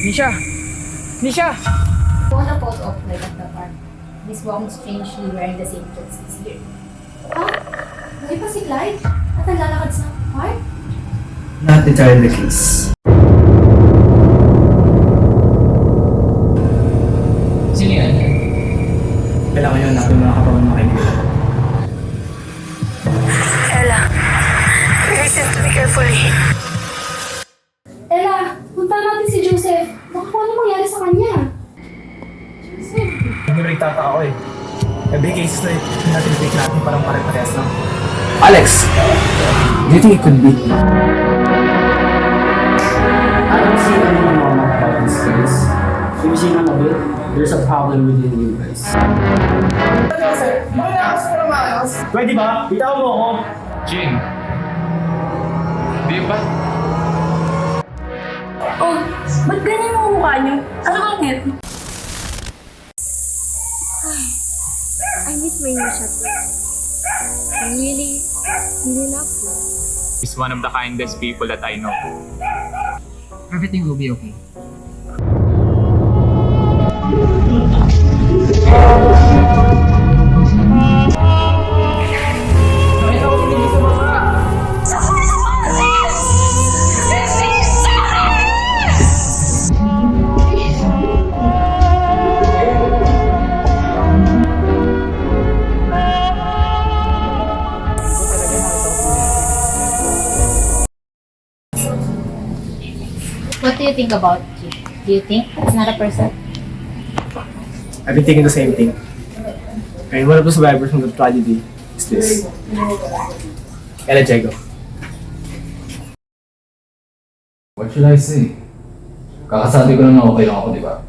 Nisha! Nisha! Phone a photo of Lloyd at the park. Miss Wong strangely wearing the same clothes this year. Ah? Buhay pa si Clyde? At naglalakad sa park? Not entirely the case. Sino yan? Kailangan yun natin mga kapawang makinig. Ella, listen to me carefully. Ella, punta natin si Joseph. Baka kung ano mangyari sa kanya. Joseph? Hindi rin tataka ako eh. Every case na natin pick natin parang pare-parehas lang. Alex! Do you think it could be? I don't see anything normal about this case. If you see none of it, there's a problem within you guys. Pwede ba? Bitaw mo ako! Jing! Di ba? Oh, ba't ganyan ang mukha niyo? Ano bakit? I miss my new chateau. I really love you. He's one of the kindest people that I know. Everything will be okay. What do you think about Jim? Do you think it's not a person? I've been thinking the same thing. And one of the survivors from the tragedy is this. Ella Diego. What should I say? Kakasabi ko lang na okay lang ako, di ba?